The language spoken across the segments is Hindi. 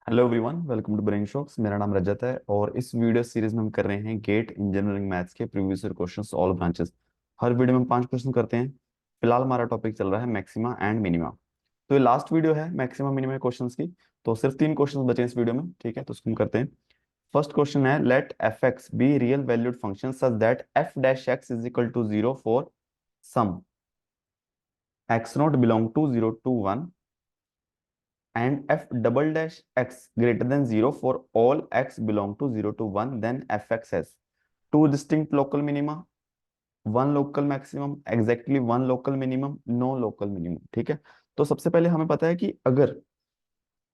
Hello everyone, welcome to brain shocks. मेरा नाम रजत है और इस वीडियो सीरीज में हम कर रहे हैं गेट इंजीनियरिंग मैथ्स के previous year questions all branches. हर वीडियो में हम 5 क्वेश्चन करते हैं। फिलहाल हमारा टॉपिक चल रहा है मैक्सिमा एंड मिनिमा। तो ये लास्ट वीडियो है मैक्सिमा मिनिमा क्वेश्चंस की। तो सिर्फ 3 क्वेश्चन बचे हैं इस वीडियो में, ठीक है? तो उसको हम करते हैं। फर्स्ट क्वेश्चन है, let f x be real valued function such that f dash x is equal to 0 for some x naught belong to 0 to 1 and f double dash x greater than 0 for all x belong to 0 to 1, then fx has two distinct local minima, one local maximum, exactly one local minimum, no local minimum। ठीक है? तो सबसे पहले हमें पता है कि अगर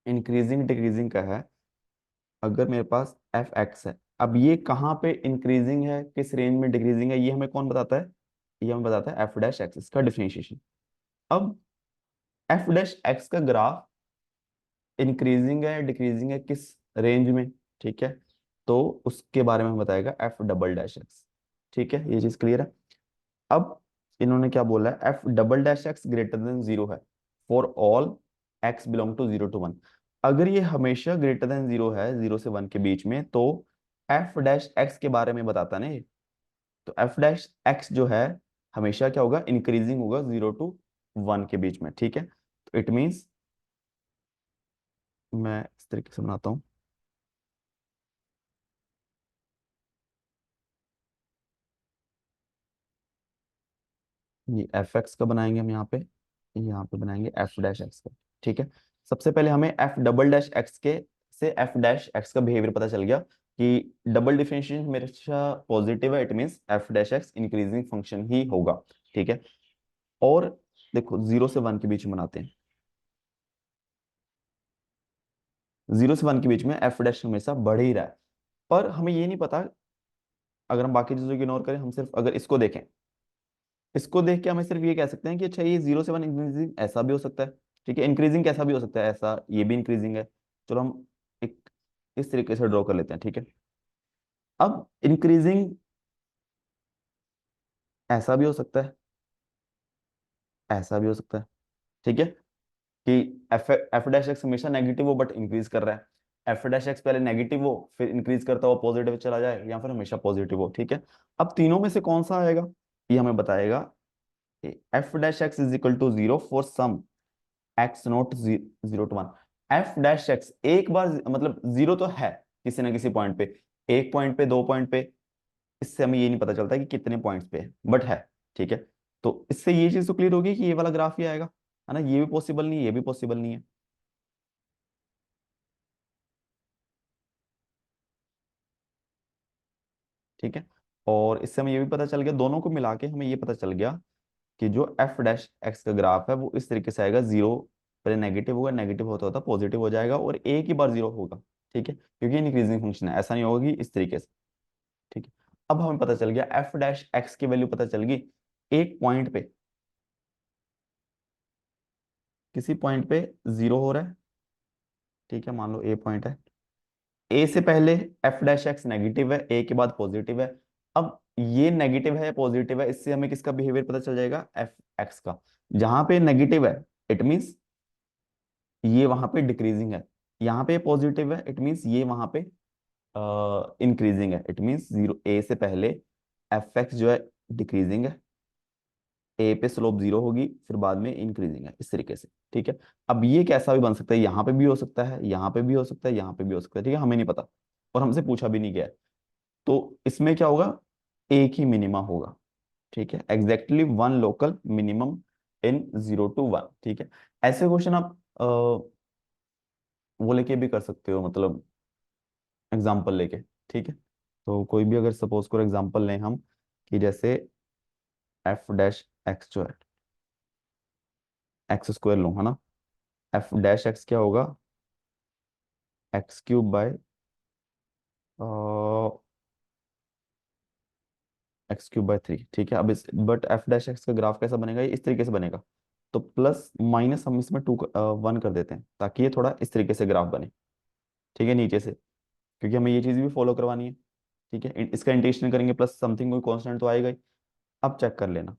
इंक्रीजिंग डिक्रीजिंग का है, अगर मेरे पास एफ एक्स है, अब ये कहाँ पे इंक्रीजिंग है, किस रेंज में डिक्रीजिंग है, ये हमें कौन बताता है? ये हमें बताता है एफ डैश एक्स, इसका डिफरेंशिएशन। अब एफ डैश एक्स का ग्राफ इंक्रीजिंग है डिक्रीजिंग है किस रेंज में, ठीक है? तो उसके बारे में हम बताएगा एफ डबल डैश एक्स। ठीक है, ये चीज क्लियर है। अब इन्होंने क्या बोला है, f double dash x greater than 0 है for all x belong to 0 to 1। अगर ये हमेशा ग्रेटर देन 0 है, 0 से 1 के बीच में, तो एफ डैश एक्स के बारे में बताता नहीं। तो एफ डैश एक्स जो है हमेशा क्या होगा, इंक्रीजिंग होगा 0 to 1 के बीच में। ठीक है, तो इट मीन्स, मैं इस तरीके से बनाता हूँ। ये एफ एक्स का बनाएंगे हम यहाँ पे बनाएंगे एफ डैश एक्स का। ठीक है, सबसे पहले हमें एफ डबल डैश एक्स के से एफ डैश एक्स का बिहेवियर पता चल गया कि डबल डिफरेंशिएशन हमेशा पॉजिटिव है, it means f dash x increasing function ही होगा। ठीक है, और देखो 0 से 1 के बीच में बनाते हैं। 0 से 1 के बीच में एफ डैश हमेशा बढ़ ही रहा है, पर हमें ये नहीं पता। अगर हम बाकी चीजों को इग्नोर करें, हम सिर्फ अगर इसको देखें, इसको देख के हमें सिर्फ ये कह सकते हैं कि अच्छा, ये 0 से 1 इंक्रीजिंग ऐसा भी हो सकता है। ठीक है, इंक्रीजिंग कैसा भी हो सकता है, ऐसा ये भी इंक्रीजिंग है। चलो हम एक इस तरीके से ड्रॉ कर लेते हैं। ठीक है, अब इंक्रीजिंग ऐसा भी हो सकता है, ऐसा भी हो सकता है। ठीक है, कि एफ एफ डैश एक्स हमेशा नेगेटिव हो बट इंक्रीज कर रहा है, एफ डैश एक्स पहले नेगेटिव हो फिर इंक्रीज करता हो पॉजिटिव चला जाए, या फिर हमेशा पॉजिटिव हो। ठीक है, अब तीनों में से कौन सा आएगा, ये हमें बताएगा। F dash x is equal to 0 for some x naught 0 to 1। F dash x एक बार मतलब 0 तो है किसी ना किसी पॉइंट पे, एक पॉइंट पे, 2 पॉइंट पे, इससे हमें ये नहीं पता चलता कि कितने पॉइंट्स पे है, बट है। ठीक है, तो इससे ये चीज तो क्लियर होगी कि ये वाला ग्राफ ही आएगा, है ना? ये भी पॉसिबल नहीं है, ये भी पॉसिबल नहीं है। ठीक है, और इससे हमें ये भी पता चल गया, दोनों को मिला के हमें ये पता चल गया कि जो एफ डैश एक्स का ग्राफ है वो इस तरीके से आएगा। 0 पहले नेगेटिव होगा, नेगेटिव होता होता पॉजिटिव हो जाएगा, और एक ही बार 0 होगा। ठीक है, क्योंकि इंक्रीजिंग फंक्शन है, ऐसा नहीं होगा कि इस तरीके से। ठीक है, अब हमें पता चल गया एफ डैश एक्स की वैल्यू पता चल गई। एक पॉइंट पे, किसी पॉइंट पे 0 हो रहा है। ठीक है, मान लो ए पॉइंट है, ए से पहले एफ डैश एक्स नेगेटिव है, ए के बाद पॉजिटिव है। अब ये नेगेटिव है या पॉजिटिव है, इससे हमें किसका बिहेवियर पता चल जाएगा, एफ एक्स का। जहां पे नेगेटिव है, इट मींस ये वहां पे डिक्रीजिंग है, यहाँ पे पॉजिटिव है, इट मींस ये वहां पे इंक्रीजिंग है। इट मींस 0 ए से पहले एफ एक्स जो है डिक्रीजिंग है, ए पे स्लोप 0 होगी, फिर बाद में इंक्रीजिंग है, इस तरीके से। ठीक है, अब ये कैसा भी बन सकता है, यहाँ पे भी हो सकता है, यहाँ पे भी हो सकता है, यहाँ पे भी हो सकता है। ठीक है, हमें नहीं पता और हमसे पूछा भी नहीं गया है। तो इसमें क्या होगा, एक ही मिनिमा होगा। ठीक है, exactly one local minimum in 0 to 1। ठीक है, ऐसे क्वेश्चन आप वो लेके भी कर सकते हो, मतलब एग्जाम्पल लेके। ठीक है, तो कोई भी अगर सपोज करो एग्जाम्पल लें हम, कि जैसे एफ डैश एक्स जो है, एक्स स्क्वायर लूँ, है ना? एफ डैश एक्स क्या होगा, x³ by 3। ठीक है, अब इस बट एफ डैश एक्स का ग्राफ कैसा बनेगा, ये इस तरीके से बनेगा। तो प्लस माइनस हम इसमें 1 कर देते हैं, ताकि ये थोड़ा इस तरीके से ग्राफ बने। ठीक है, नीचे से, क्योंकि हमें ये चीज़ भी फॉलो करवानी है। ठीक है, इसका इंटीग्रेशन करेंगे, प्लस समथिंग कोई कांस्टेंट तो आएगा ही। अब चेक कर लेना।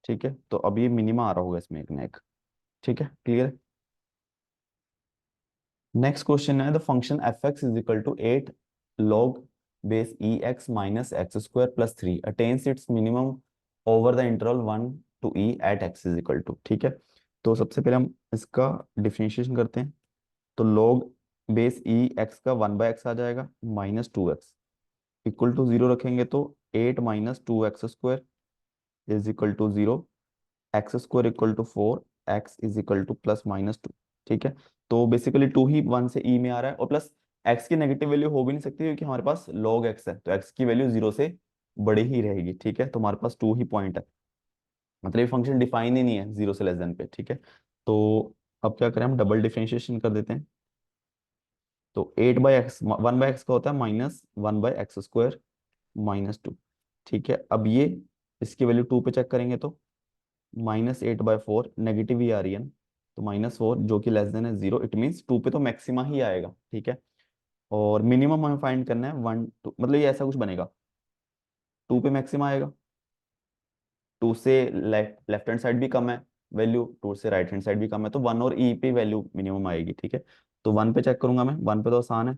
ठीक है, तो अब ये मिनिमा आ रहा होगा इसमें एक ना एक। ठीक है, क्लियर। नेक्स्ट क्वेश्चन है the function f x is equal to 8 log base e x minus x square plus 3 attains its minimum over the interval 1 to e at x is equal to. ठीक है, तो सबसे पहले हम इसका डिफरेंशिएशन करते हैं। तो log बेस ई एक्स का 1/x आ जाएगा -2x इक्वल टू 0 रखेंगे तो 8 - 2x square is equal to 0, x square equal to 4, x is equal to +-2। ठीक है, तो बेसिकली 2 ही 1 से ई में आ रहा है, और प्लस एक्स की नेगेटिव वैल्यू हो भी नहीं सकती क्योंकि हमारे पास log x है, तो एक्स की वैल्यू 0 से बड़ी ही रहेगी। ठीक है, तो हमारे पास 2 ही पॉइंट है, मतलब ये फंक्शन डिफाइन ही नहीं है 0 से लेस देन पे। ठीक है, तो अब क्या करें, हम डबल डिफरेंशिएशन कर देते हैं। तो 8/x 1/x का होता है -1/x स्क्वायर -2। ठीक है, अब ये इसकी वैल्यू 2 पे चेक करेंगे तो -8/4 नेगेटिव ही आ रही है ना, तो -4 जो कि लेस देन है 0, इट मीन्स 2 पे तो मैक्सिमा ही आएगा। ठीक है, और मिनिमम हमें फाइंड करना है 1 2, मतलब ये ऐसा कुछ बनेगा, 2 पे मैक्सिमा आएगा, 2 से लेफ्ट लेफ्ट हैंड साइड भी कम है वैल्यू, 2 से राइट हैंड साइड भी कम है, तो 1 और ई पे वैल्यू मिनिमम आएगी। ठीक है, तो 1 पे चेक करूंगा मैं, 1 पे तो आसान है,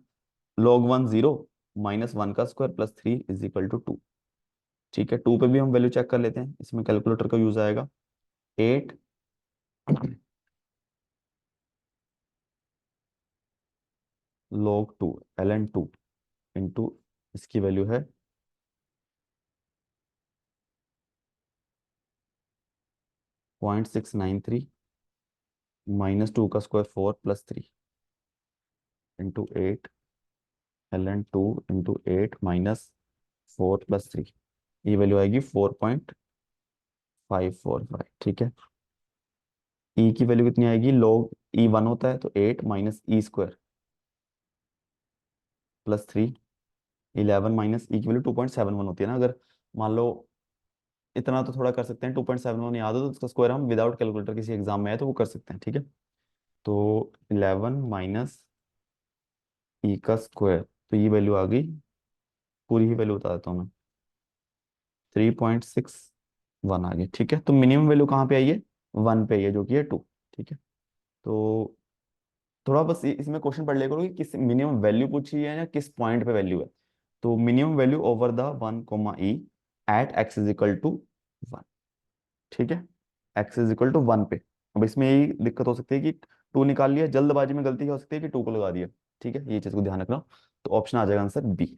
log 1 0 -1 का square plus 3 is equal to 2। ठीक है, 2 पे भी हम वैल्यू चेक कर लेते हैं, इसमें कैलकुलेटर का यूज आएगा। 8 log 2 ln 2 इंटू, इसकी वैल्यू है 0.693 -2 का square 4 plus 3 into 8 ln 2 into 8 - 4 plus 3, ये वैल्यू आएगी 4.545। ठीक है, ई की वैल्यू कितनी आएगी, log ई 1 होता है तो 8 - e² प्लस 3, 11 ई की वैल्यू 2.71 होती है ना, अगर मान लो इतना तो थोड़ा कर सकते हैं, 2.71 याद हो तो उसका स्क्वायर हम विदाउट कैलकुलेटर किसी एग्जाम में है तो वो कर सकते हैं। ठीक है, तो 11 - ई का स्क्वायर, तो ये वैल्यू आ गई, पूरी ही वैल्यू बता देता हूँ मैं, 3.61 आ गई। ठीक है, तो मिनिमम वैल्यू कहाँ पे आई है, 1 पे आई है, जो कि है 2। ठीक है, तो थोड़ा बस इसमें क्वेश्चन पढ़ लिया करो कि किस मिनिमम वैल्यू पूछी है या किस पॉइंट पे वैल्यू है। तो minimum value over the 1, e at x is equal to 1। ठीक है, एक्स इज इक्वल टू 1 पे। अब इसमें यही दिक्कत हो सकती है कि 2 निकाल लिया, जल्दबाजी में गलती हो सकती है कि 2 को लगा दिया। ठीक है, ये चीज को ध्यान रखना, तो ऑप्शन आ जाएगा आंसर बी।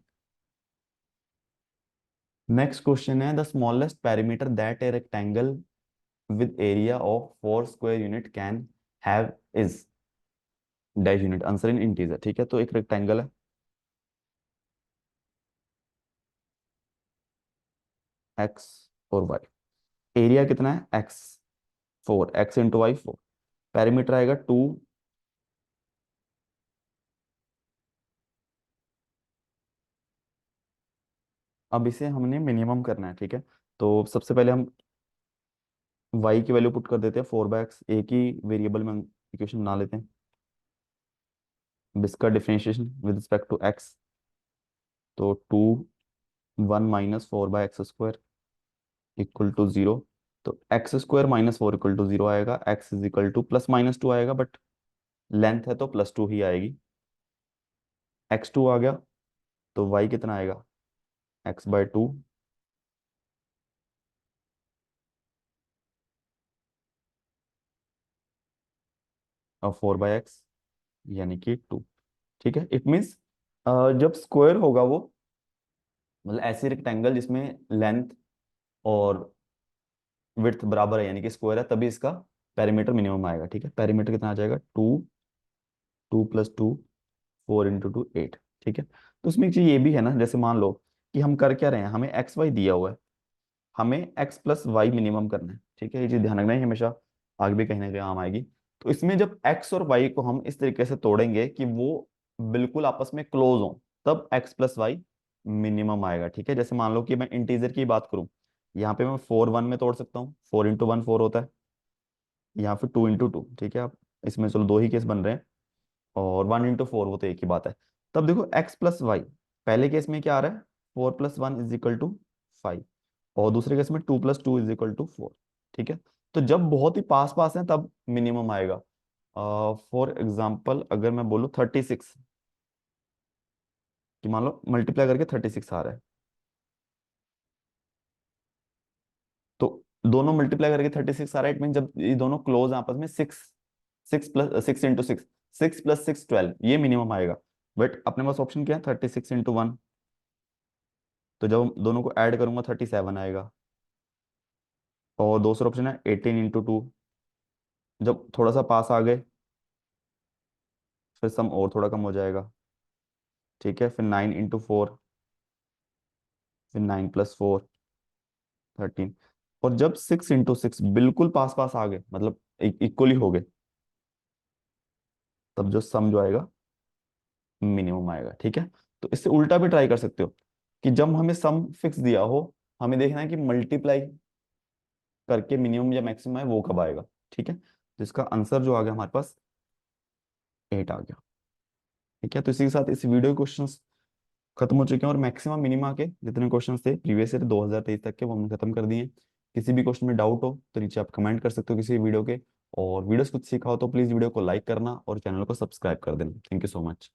नेक्स्ट क्वेश्चन है the smallest parameter that a rectangle with area of 4 square unit can have is dash unit, answer in integer. ठीक है, तो एक रेक्टेंगल है एक्स और वाई, एरिया कितना है x, 4, x into y 4, parameter आएगा 2। अब इसे हमने मिनिमम करना है। ठीक है, तो सबसे पहले हम y की वैल्यू पुट कर देते हैं 4/x, एक ही वेरिएबल में इक्वेशन बना लेते हैं। अब इसका differentiation with respect to x, तो 2 1 - 4/x स्क्वायर इक्वल टू 0, तो x² -4 इक्वल टू 0 आएगा, x इज इक्वल टू +-2 आएगा, बट लेंथ है तो +2 ही आएगी। x2 आ गया, तो y कितना आएगा, x/2 और 4/x यानी कि 2। ठीक है, इट मीन्स जब स्क्वायर होगा वो, मतलब ऐसी रेक्टेंगल जिसमें लेंथ और विड्थ बराबर है यानी कि स्क्वायर है, तभी इसका पेरीमीटर मिनिमम आएगा। ठीक है, पेरीमीटर कितना आ जाएगा, 2 + 2 4 × 2 8। ठीक है, तो उसमें एक चीज ये भी है ना, जैसे मान लो कि हम कर क्या रहे हैं, हमें एक्स वाई दिया हुआ है, हमें एक्स प्लस वाई मिनिमम करना है। ठीक है, ये चीज ध्यान रखना है, हमेशा आगे भी कहीं ना कहीं काम आएगी। तो इसमें जब एक्स और वाई को हम इस तरीके से तोड़ेंगे कि वो बिल्कुल आपस में क्लोज हो, तब एक्स प्लस वाई मिनिमम आएगा। ठीक है, जैसे मान लो कि मैं इंटीजर की बात करूं, यहाँ पे मैं 4 1 में तोड़ सकता हूँ, 4 × 1 4 होता है, यहाँ पे 2 × 2। ठीक है, आप इसमें चलो दो ही केस बन रहे हैं, और 1 × 4 वो तो एक ही बात है। तब देखो एक्स प्लस वाई, पहले केस में क्या आ रहा है, 4 + 1 इज इक्वल टू 5, और दूसरे केस में 2 + 2 इज इक्वल टू 4। ठीक है। तो जब बहुत ही पास पास है तब मिनिमम आएगा। फॉर एग्जाम्पल अगर मैं बोलूँ 36, कि मान लो मल्टीप्लाई करके 36 आ रहा है, तो दोनों मल्टीप्लाई करके 36 आ रहा है, इट मीन जब ये दोनों क्लोज आपस में, six, six plus six into six, 6 + 6 12, ये मिनिमम आएगा। बट अपने पास ऑप्शन क्या है, 36 × 1, तो जब दोनों को ऐड करूंगा 37 आएगा। और दूसरा ऑप्शन है 18 × 2, जब थोड़ा सा पास आ गए फिर सम और थोड़ा कम हो जाएगा। ठीक है, फिर 9 × 4, फिर 9 + 4 13। और जब 6 × 6 बिल्कुल पास पास आ गए, मतलब इक्वली हो गए, तब जो सम जो आएगा मिनिमम आएगा। ठीक है। तो इससे उल्टा भी ट्राई कर सकते हो, कि जब हमें सम फिक्स दिया हो, हमें देखना है कि मल्टीप्लाई करके मिनिमम या मैक्सिमम है वो कब आएगा। ठीक है, तो इसका आंसर जो आ गया हमारे पास 8 आ गया। ठीक है, तो इसी के साथ इस वीडियो के क्वेश्चंस खत्म हो चुके हैं, और मैक्सिमम मिनिमा के जितने क्वेश्चंस थे प्रीवियस ईयर 2023 तक के, वो हमने खत्म कर दिए। किसी भी क्वेश्चन में डाउट हो तो नीचे आप कमेंट कर सकते हो किसी वीडियो के। और वीडियो से कुछ सीखा हो तो प्लीज वीडियो को लाइक करना और चैनल को सब्सक्राइब कर देना। Thank you so much.